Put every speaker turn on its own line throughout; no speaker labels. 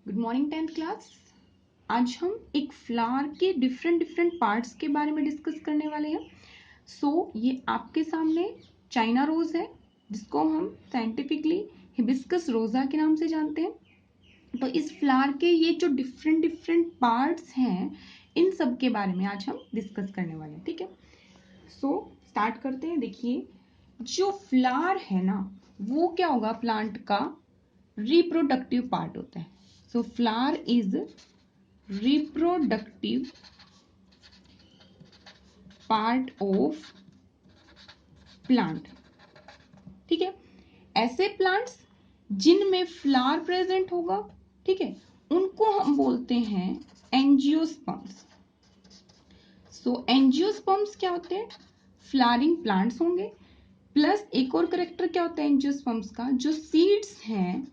Good morning 10th class. आज हम एक फ्लावर के डिफरेंट पार्ट्स के बारे में डिस्कस करने वाले हैं। ये आपके सामने चाइना रोज है, जिसको हम साइंटिफिकली हिबिस्कस रोजा के नाम से जानते हैं। तो इस फ्लावर के ये जो डिफरेंट पार्ट्स हैं, इन सब के बारे में आज हम डिस्कस करने वाले हैं। ठीक है, स्टार्ट करते हैं। देखिए, जो फ्लावर है ना, वो क्या होगा, प्लांट का रिप्रोडक्टिव पार्ट होता है। So flower is reproductive part of plant। ठीक है, ऐसे प्लांट्स जिनमें फ्लावर प्रेजेंट होगा, ठीक है, उनको हम बोलते हैं एंजियोस्पर्म्स। एंजियोस्पर्म्स क्या होते हैं, फ्लावरिंग प्लांट्स होंगे। प्लस एक और करेक्टर क्या होता है एंजियोस्पर्म्स का, जो सीड्स हैं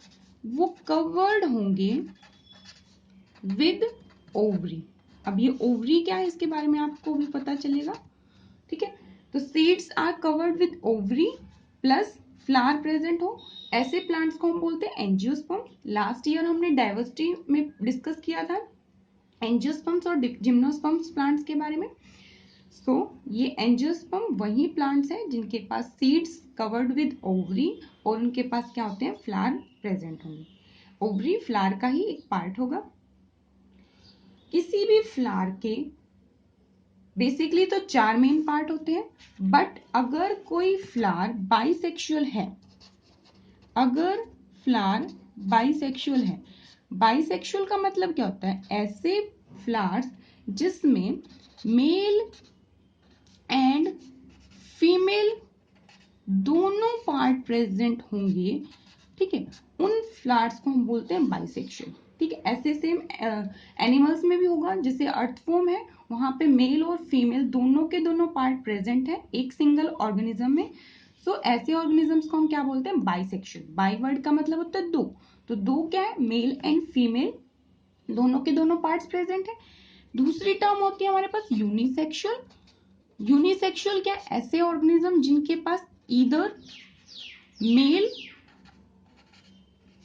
वो कवर्ड होंगे विद ओवरी। अब ये ओवरी क्या है, इसके बारे में आपको भी पता चलेगा। ठीक है, तो seeds are covered with ovary plus flower present हो, ऐसे प्लांट्स को हम बोलते हैं एंजियोस्पर्म। लास्ट ईयर हमने डाइवर्सिटी में डिस्कस किया था एंजियोस्पर्म्स और जिम्नोस्पर्म्स प्लांट्स के बारे में। ये एंजियोस्पर्म वही प्लांट्स हैं जिनके पास सीड्स कवर्ड विद ओवरी और उनके पास क्या होते हैं, फ्लावर प्रेजेंट होंगे। ओवरी फ्लावर का ही एक पार्ट होगा। किसी भी फ्लावर के बेसिकली तो 4 मेन पार्ट होते हैं, बट अगर कोई फ्लावर बाइसेक्सुअल है, अगर फ्लावर बाइसेक्सुअल है, बाइसेक्सुअल का मतलब क्या होता है, ऐसे फ्लावर्स जिसमें मेल एंड फीमेल दोनों पार्ट प्रेजेंट होंगे, ठीक है, उन फ्लावर्स को हम बोलते हैं बाइसेक्सुअल। ठीक है, ऐसे सेम एनिमल्स में भी होगा, जैसे अर्थवॉर्म है, वहां पे मेल और फीमेल दोनों के दोनों पार्ट प्रेजेंट है एक सिंगल ऑर्गेनिज्म में। ऐसे ऑर्गेनिजम्स को हम क्या बोलते हैं, बाइसेक्सुअल। बाई वर्ड का मतलब होता है दो, तो दो क्या है, मेल एंड फीमेल दोनों के दोनों पार्ट्स प्रेजेंट है। दूसरी टर्म होती है हमारे पास यूनिसेक्सुअल। यूनिसेक्सुअल क्या, ऐसे ऑर्गेनिज्म जिनके पास ईदर मेल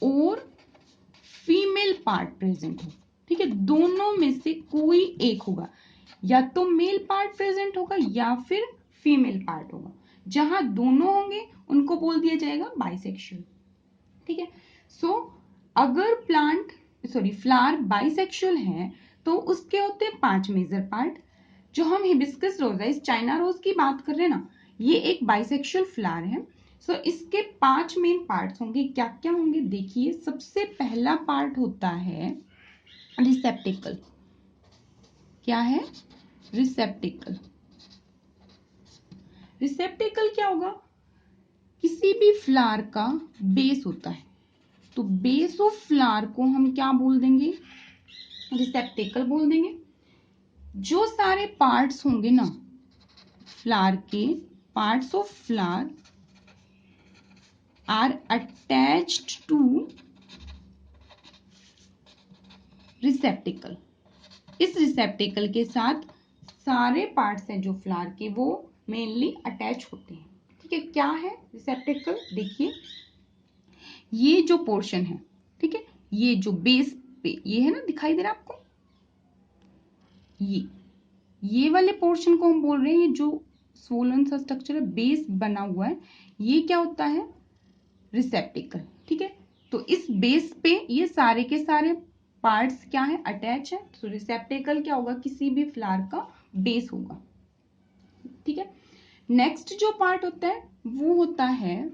और फीमेल पार्ट प्रेजेंट हो। ठीक है, दोनों में से कोई एक होगा, या तो मेल पार्ट प्रेजेंट होगा या फिर फीमेल पार्ट होगा। जहां दोनों होंगे उनको बोल दिया जाएगा बाइसेक्सुअल। ठीक है, अगर फ्लावर बाइसेक्सुअल है तो उसके होते हैं 5 मेजर पार्ट। जो हम हिबिस्कस रोज है, इस चाइना रोज की बात कर रहे हैं ना, ये एक बाइसेक्सुअल फ्लावर है। इसके 5 मेन पार्ट्स होंगे। क्या क्या होंगे, देखिए, सबसे पहला पार्ट होता है रिसेप्टिकल। क्या है, रिसेप्टिकल। रिसेप्टिकल क्या होगा, किसी भी फ्लावर का बेस होता है, तो बेस ऑफ फ्लावर को हम क्या बोल देंगे, रिसेप्टिकल बोल देंगे। जो सारे पार्ट्स होंगे ना फ्लावर के, parts of flower are attached to receptacle. इस रिसेप्टिकल के साथ सारे पार्ट्स हैं जो फ्लावर के, वो मेनली अटैच होते हैं। ठीक है, क्या है रिसेप्टिकल, देखिए, ये जो पोर्शन है, ठीक है, ये जो बेस पे ये है ना, दिखाई दे रहा है आपको, ये वाले पोर्शन को हम बोल रहे हैं, ये जो स्वोलन सा स्ट्रक्चर है, बेस बना हुआ है, ये क्या होता है, रिसेप्टिकल। ठीक है, तो इस बेस पे ये सारे के सारे पार्ट्स क्या है, अटैच है। तो रिसेप्टिकल क्या होगा, किसी भी फ्लावर का बेस होगा। ठीक है, नेक्स्ट जो पार्ट होता है वो होता है,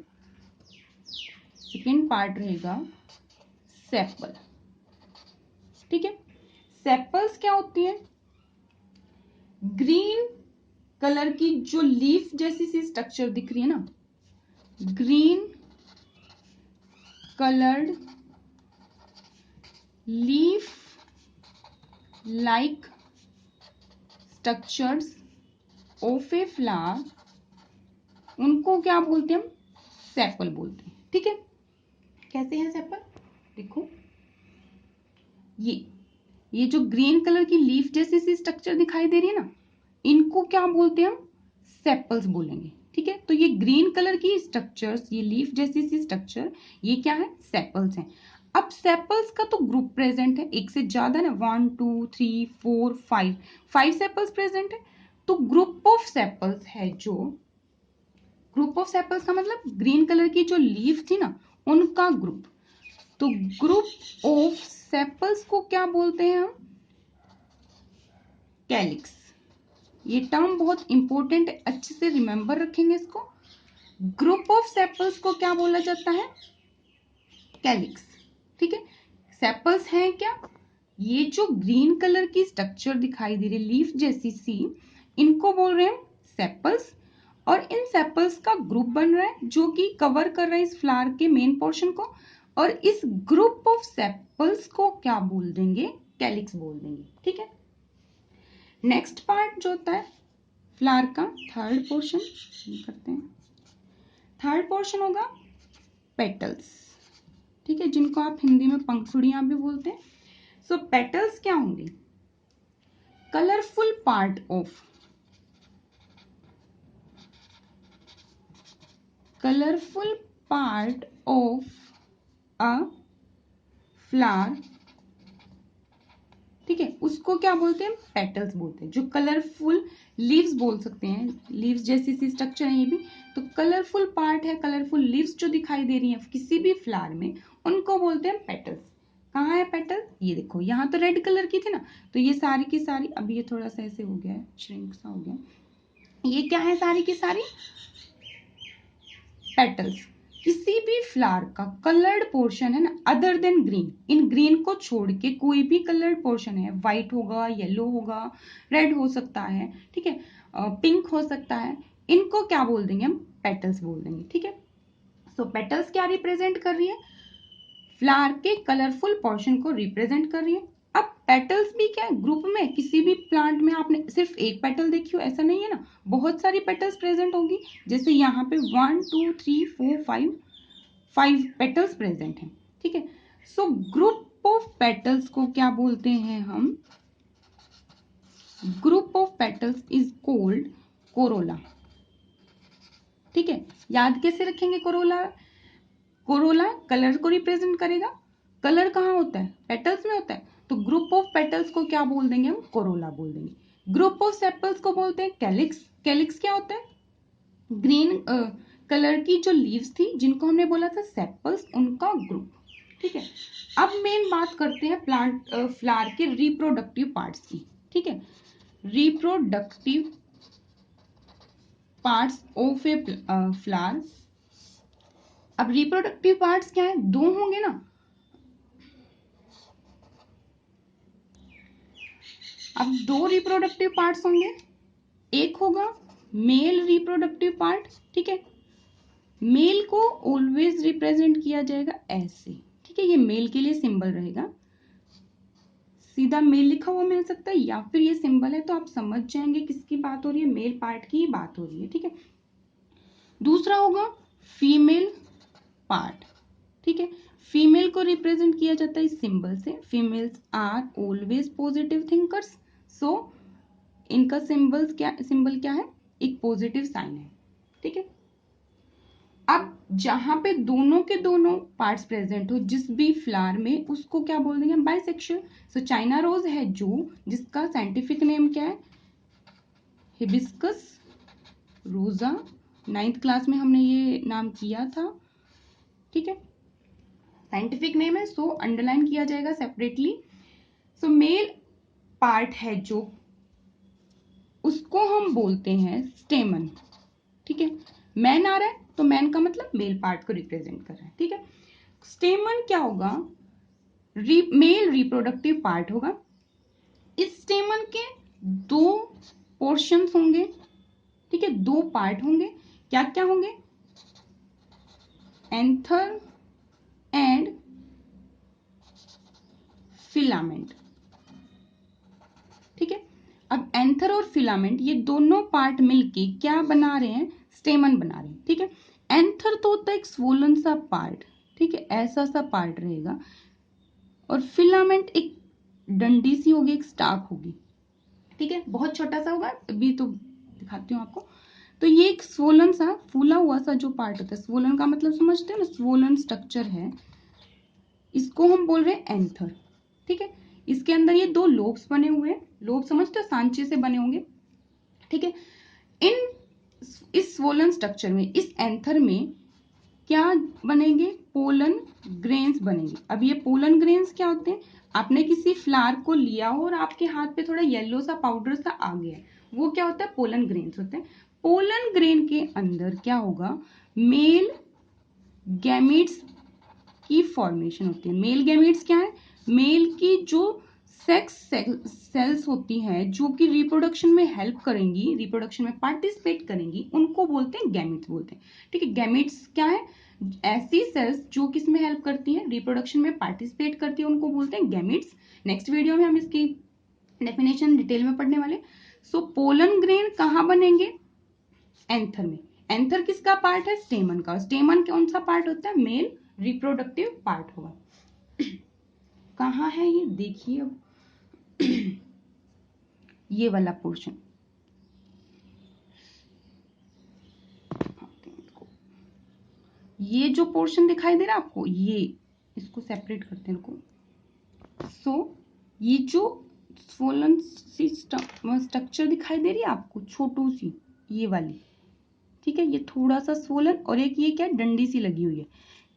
सेकेंड पार्ट रहेगा सेपल। ठीक है, सेपल्स क्या होती है, ग्रीन कलर की जो लीफ जैसी सी स्ट्रक्चर दिख रही है ना, green coloured leaf like structures of a flower, उनको क्या बोलते हैं हम, सेपल बोलते हैं। ठीक है, कैसे है सेपल, देखो, ये जो ग्रीन कलर की लीफ जैसी सी स्ट्रक्चर दिखाई दे रही है ना, इनको क्या बोलते हैं हम, सेपल्स बोलेंगे। ठीक है, तो ये ग्रीन कलर की स्ट्रक्चर्स, ये लीफ जैसी सी स्ट्रक्चर, ये क्या है, सेपल्स हैं। अब सेपल्स का तो ग्रुप प्रेजेंट है, एक से ज्यादा ना, 1 2 3 4 5 सेपल्स प्रेजेंट है। तो ग्रुप ऑफ सेपल्स है जो, ग्रुप ऑफ सेपल्स का मतलब ग्रीन कलर की जो लीफ थी ना उनका ग्रुप। तो ग्रुप ऑफ सेपल्स को क्या बोलते हैं हम? कैलिक्स। ये टर्म बहुत इंपॉर्टेंट है, अच्छे से रिमेंबर रखेंगे इसको। ग्रुप ऑफ सेपल्स को क्या बोला जाता है? कैलिक्स। ठीक है, सेपल्स हैं क्या? ये जो ग्रीन कलर की स्ट्रक्चर दिखाई दे रही लीफ जैसी सी, इनको बोल रहे हैं सेपल्स। और इन सेपल्स का ग्रुप बन रहा है जो कि कवर कर रहा है इस फ्लावर के मेन पोर्शन को, और इस ग्रुप ऑफ सेपल्स को क्या बोल देंगे? कैलिक्स बोल देंगे। ठीक है, नेक्स्ट पार्ट जो होता है फ्लावर का थर्ड पोर्शन करते हैं। थर्ड पोर्शन होगा पेटल्स। ठीक है, जिनको आप हिंदी में पंखुड़ियां भी बोलते हैं। सो पेटल्स क्या होंगे? Colourful part of, colourful part of a flower. ठीक है, उसको क्या बोलते हैं? पेटल्स बोलते हैं। जो कलरफुल लीव्स बोल सकते हैं, लीव्स जैसी सी स्ट्रक्चर है ये भी, तो कलरफुल पार्ट है, कलरफुल लीव्स जो दिखाई दे रही हैं किसी भी फ्लावर में, उनको बोलते हैं पेटल्स। कहाँ है पेटल? ये देखो, यहाँ तो रेड कलर की थी ना, तो ये सारी की सारी, अभी ये थोड़ा सा ऐसे हो गया है, श्रिंक सा हो गया, ये क्या है? सारी की सारी पेटल्स। किसी भी फ्लावर का कलर्ड पोर्शन है ना, अदर देन ग्रीन, इन ग्रीन को छोड़ के कोई भी कलर्ड पोर्शन है, व्हाइट होगा, येलो होगा, रेड हो सकता है, ठीक है, पिंक हो सकता है, इनको क्या बोल देंगे हम? पेटल्स बोल देंगे। ठीक है, सो पेटल्स क्या रिप्रेजेंट कर रही है? फ्लावर के कलरफुल पोर्शन को रिप्रेजेंट कर रही है। अब पेटल्स भी क्या है? ग्रुप में किसी भी प्लांट में आपने सिर्फ एक पेटल देखी हो ऐसा नहीं है ना, बहुत सारी पेटल्स प्रेजेंट होगी। जैसे यहाँ पे 1 2 3 4 5 पेटल्स प्रेजेंट हैं। ठीक है, सो ग्रुप ऑफ पेटल्स को क्या बोलते हैं हम? Group of petals is cold Corolla. ठीक है, याद कैसे रखेंगे कोरोला? कोरोला कलर को रिप्रेजेंट करेगा। कलर कहाँ होता है? पेटल्स में होता है। तो ग्रुप ऑफ पेटल्स को क्या बोल देंगे हम? कोरोला बोल देंगे। ग्रुप ऑफ सेपल्स को बोलते हैं कैलिक्स। कैलिक्स क्या होता है? ग्रीन कलर की जो लीव्स थी जिनको हमने बोला था सेपल्स, उनका ग्रुप। ठीक है, अब मेन बात करते हैं प्लांट फ्लावर के रिप्रोडक्टिव पार्ट्स की। ठीक है, reproductive parts of a flower. अब रिप्रोडक्टिव पार्ट्स क्या है? दो होंगे ना। अब दो रिप्रोडक्टिव पार्ट्स होंगे, एक होगा मेल रिप्रोडक्टिव पार्ट। ठीक है, मेल को ऑलवेज रिप्रेजेंट किया जाएगा ऐसे। ठीक है, ये मेल के लिए सिंबल रहेगा, सीधा मेल लिखा हुआ मिल सकता है, या फिर ये सिंबल है तो आप समझ जाएंगे किसकी बात हो रही है, मेल पार्ट की बात हो रही है। ठीक है, दूसरा होगा फीमेल पार्ट। ठीक है, फीमेल को रिप्रेजेंट किया जाता है इस सिंबल से। Females are always positive thinkers, so इनका सिंबल क्या है? एक पॉजिटिव साइन है। ठीक है, अब जहां पे दोनों के दोनों पार्ट्स प्रेजेंट हो जिस भी फ्लावर में, उसको क्या बोल देंगे? बाइसेक्सुअल। सो चाइना रोज है जो, जिसका साइंटिफिक नेम क्या है? हिबिस्कस रोजा। 9th क्लास में हमने ये नाम किया था। ठीक है, साइंटिफिक नेम है, सो अंडरलाइन किया जाएगा सेपरेटली। सो मेल पार्ट है जो, उसको हम बोलते हैं स्टेमन। ठीक है, मैन आ रहा है तो मैन का मतलब मेल पार्ट को रिप्रेजेंट कर रहा है। ठीक है, स्टेमन क्या होगा? मेल रिप्रोडक्टिव पार्ट होगा। इस स्टेमन के दो पोर्शंस होंगे। ठीक है, दो पार्ट होंगे। क्या क्या होंगे? Anther and filament. ठीक है, अब एंथर और फिलामेंट ये दोनों पार्ट मिलके क्या बना रहे हैं? स्टेमन बना रहे हैं। ठीक है, एंथर तो होता है एक स्वोलन सा पार्ट, ठीक है, ऐसा सा पार्ट रहेगा, और फिलामेंट एक डंडी सी होगी, एक स्टाक होगी। ठीक है, बहुत छोटा सा होगा, अभी तो दिखाती हूँ आपको। तो ये एक स्वोलन सा फूला हुआ सा जो पार्ट होता है, स्वोलन का मतलब समझते हो ना, स्वोलन स्ट्रक्चर है, इसको हम बोल रहे हैं एंथर। ठीक है, इसके अंदर ये 2 लोब्स बने हुए हैं, लोब समझते हो, सांचे से बने होंगे। ठीक है, इस स्वोलन स्ट्रक्चर में, इस एंथर में क्या बनेंगे, पोलन ग्रेन्स बनेंगे। अब ये पोलन ग्रेन्स क्या होते हैं, आपने किसी फ्लावर को लिया हो और आपके हाथ पे थोड़ा येलो सा पाउडर सा आ गया है, वो क्या होता है, पोलन ग्रेन्स होते हैं। पोलन ग्रेन के अंदर क्या होगा, मेल गैमेट्स की फॉर्मेशन होती है। मेल गैमेट्स क्या है, मेल की जो सेक्स सेल्स होती हैं जो कि रिप्रोडक्शन में हेल्प करेंगी, रिप्रोडक्शन में पार्टिसिपेट करेंगी, उनको बोलते हैं गैमेट्स बोलते हैं। ठीक है, गैमेट्स क्या है, ऐसी सेल्स जो किसमें हेल्प करती हैं, रिप्रोडक्शन में पार्टिसिपेट करती है, उनको बोलते हैं गैमेट्स। नेक्स्ट वीडियो में हम इसकी डेफिनेशन डिटेल में पढ़ने वाले। सो पोलन ग्रेन कहाँ बनेंगे, एंथर में। एंथर किसका पार्ट है, स्टेमन का। स्टेमन कौन सा पार्ट होता है, मेल रिप्रोडक्टिव पार्ट होगा। कहाँ है ये, देखिए अब ये वाला पोर्शन, ये जो पोर्शन दिखाई दे रहा है आपको, ये इसको सेपरेट करते हैं इनको। सो ये जो स्वोलन सी स्ट्रक्चर दिखाई दे रही है आपको, छोटू सी ये वाली, ठीक है, ये थोड़ा सा स्वोलन, और एक ये क्या डंडी सी लगी हुई है,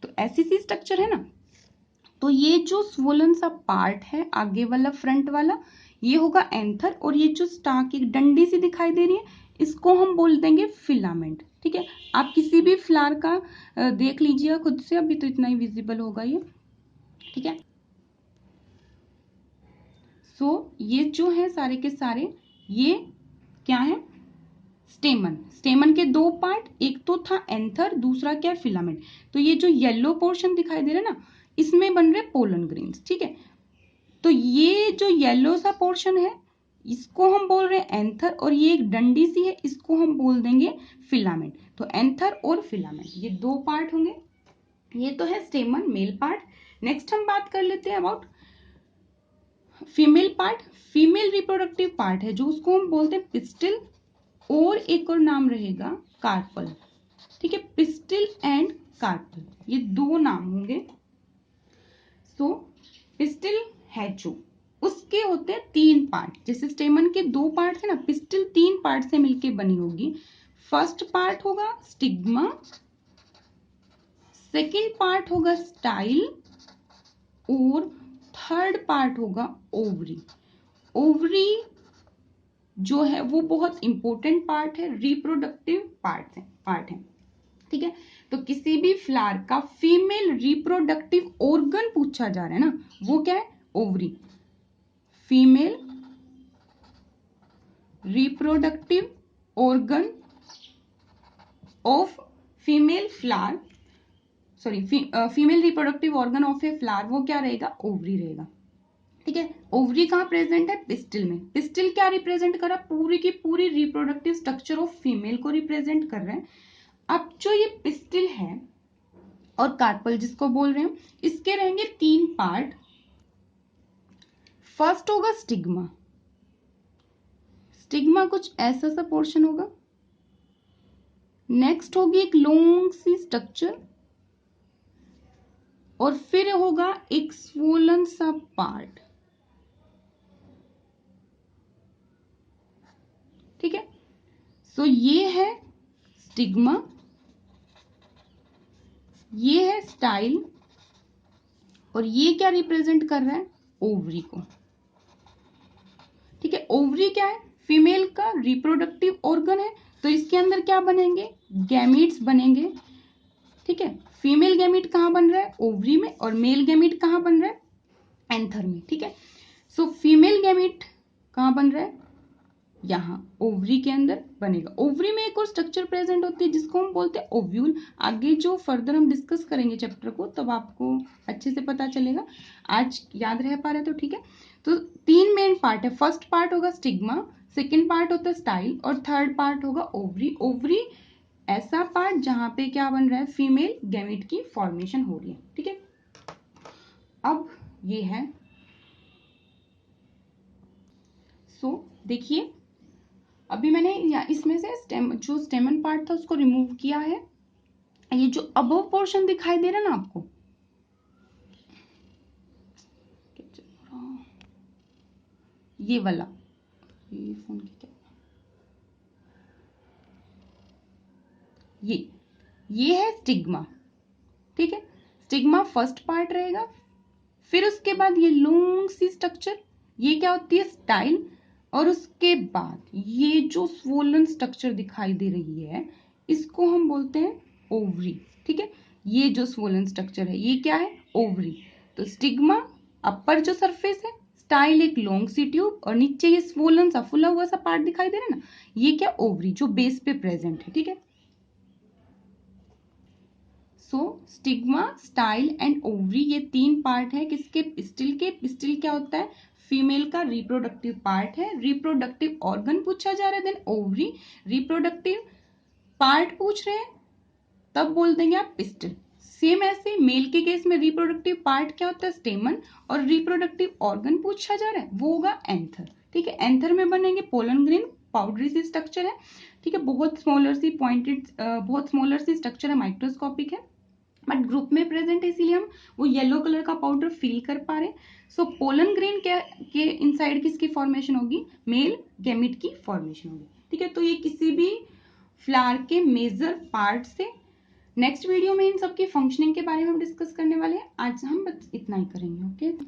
तो ऐसी सी स्ट्रक्चर है ना। तो ये जो स्वोलन सा पार्ट है आगे वाला, फ्रंट वाला, ये होगा एंथर, और ये जो स्टार्क एक डंडी सी दिखाई दे रही है, इसको हम बोल देंगे फिलामेंट। ठीक है, आप किसी भी फ्लावर का देख लीजिए खुद से, अभी तो इतना ही विजिबल होगा ये। ठीक है, सो ये जो है सारे के सारे, ये क्या है, स्टेमन। स्टेमन के 2 पार्ट, एक तो था एंथर, दूसरा क्या है, फिलामेंट। तो ये जो येलो पोर्शन दिखाई दे रहा है ना, इसमें बन रहे पोलन ग्रेन्स। ठीक है, तो ये जो येलो सा पोर्शन है, इसको हम बोल रहे हैं एंथर, और ये एक डंडी सी है, इसको हम बोल देंगे फिलामेंट। तो एंथर और फिलामेंट ये 2 पार्ट होंगे। ये तो है स्टेमन, मेल पार्ट। नेक्स्ट हम बात कर लेते हैं about female part. Female reproductive part है जो, उसको हम बोलते हैं पिस्टिल, और एक और नाम रहेगा कार्पल। ठीक है, पिस्टिल एंड कार्पल, ये 2 नाम होंगे। सो पिस्टिल है जो, उसके होते हैं 3 पार्ट। जैसे स्टेमन के 2 पार्ट है ना, पिस्टिल 3 पार्ट से मिलके बनी होगी। फर्स्ट पार्ट होगा स्टिग्मा, सेकंड पार्ट होगा स्टाइल, और थर्ड पार्ट होगा ओवरी। ओवरी जो है वो बहुत इंपॉर्टेंट पार्ट है, रिप्रोडक्टिव पार्ट है। ठीक है, तो किसी भी फ्लावर का फीमेल रिप्रोडक्टिव ऑर्गन पूछा जा रहा है ना, वो क्या है, ovary. Female reproductive organ of female flower, sorry, female reproductive organ of a flower, वो क्या रहेगा, ओवरी रहेगा। ठीक है, ओवरी कहाँ प्रेजेंट है, पिस्टिल में। पिस्टिल क्या रिप्रेजेंट कर रहा है, पूरी की पूरी रिप्रोडक्टिव स्ट्रक्चर ऑफ फीमेल को रिप्रेजेंट कर रहे हैं। अब जो ये पिस्टिल है और कार्पल जिसको बोल रहे हैं, इसके रहेंगे 3 पार्ट। फर्स्ट होगा स्टिग्मा। स्टिग्मा कुछ ऐसा सा पोर्शन होगा। नेक्स्ट होगी एक लॉन्ग सी स्ट्रक्चर, और फिर होगा एक स्वोलन सा पार्ट। ठीक है, सो ये है स्टिग्मा, ये है स्टाइल, और ये क्या रिप्रेजेंट कर रहा है, ओवरी को। ठीक है, ओवरी क्या है, फीमेल का रिप्रोडक्टिव ऑर्गन है, तो इसके अंदर क्या बनेंगे, गैमीट्स बनेंगे। ठीक है, फीमेल गैमीट कहाँ बन रहा है, ओवरी में, और मेल गैमीट कहाँ बन रहा है, एंथर में। ठीक है, सो फीमेल गैमीट कहाँ बन रहा है, यहाँ ओवरी के अंदर बनेगा। ओवरी में एक और स्ट्रक्चर प्रेजेंट होती है जिसको हम बोलते हैं ओव्यूल। आगे जो फर्दर हम डिस्कस करेंगे चैप्टर को, तब आपको अच्छे से पता चलेगा, आज याद रह पा रहे तो ठीक है। तो 3 मेन पार्ट है। फर्स्ट पार्ट होगा स्टिग्मा, सेकेंड पार्ट होता है स्टाइल, और थर्ड पार्ट होगा ओवरी। ओवरी ऐसा पार्ट जहां पे क्या बन रहा है, फीमेल गैमेट की फॉर्मेशन हो रही है। ठीक है, अब ये है, सो देखिए, अभी मैंने इसमें से जो स्टेमन पार्ट था उसको रिमूव किया है। ये जो अबव पोर्शन दिखाई दे रहा है ना आपको, ये वाला, ये फोन की क्या, ये है स्टिग्मा, ठीक है। स्टिग्मा फर्स्ट पार्ट रहेगा, फिर उसके बाद ये लॉन्ग सी स्ट्रक्चर, ये क्या होती है, स्टाइल, और उसके बाद ये जो स्वोलन स्ट्रक्चर दिखाई दे रही है इसको हम बोलते हैं ओवरी, ठीक है। ये जो स्वोलन स्ट्रक्चर है ये क्या है, ओवरी। तो स्टिग्मा अपर जो सरफेस है, स्टाइल एक लॉन्ग सी ट्यूब, और नीचे ये स्वोलन सा फुला हुआ सा पार्ट दिखाई दे रहा है ना, ये क्या, ओवरी, जो बेस पे प्रेजेंट है, ठीक है। सो स्टिग्मा, स्टाइल एंड ओवरी, ये तीन पार्ट है किसके, पिस्टिल के। पिस्टिल क्या होता है, फीमेल का रिप्रोडक्टिव पार्ट है। रिप्रोडक्टिव ऑर्गन पूछा जा रहा है, देन ओवरी। रिप्रोडक्टिव पार्ट पूछ रहे हैं तब बोल देंगे आप पिस्टिल। सेम ऐसे मेल के केस में रिप्रोडक्टिव पार्ट क्या होता है, स्टेमन, और रिप्रोडक्टिव ऑर्गन पूछा जा रहा है वो होगा एंथर, ठीक है। एंथर में बनेंगे पोलन ग्रेन, पाउडरी सी स्ट्रक्चर है, ठीक है, बहुत स्मॉलर सी पॉइंटेड, बहुत स्मॉलर सी स्ट्रक्चर है, माइक्रोस्कोपिक है, बट ग्रुप में प्रेजेंट है इसीलिए हम वो येलो कलर का पाउडर फील कर पा रहे। सो पोलन ग्रेन के इनसाइड किसकी फॉर्मेशन होगी, मेल गैमिट की फॉर्मेशन होगी, ठीक है। तो ये किसी भी फ्लावर के मेजर पार्ट से, नेक्स्ट वीडियो में इन सब की फंक्शनिंग के बारे में हम डिस्कस करने वाले हैं। आज हम बस इतना ही करेंगे, ओके।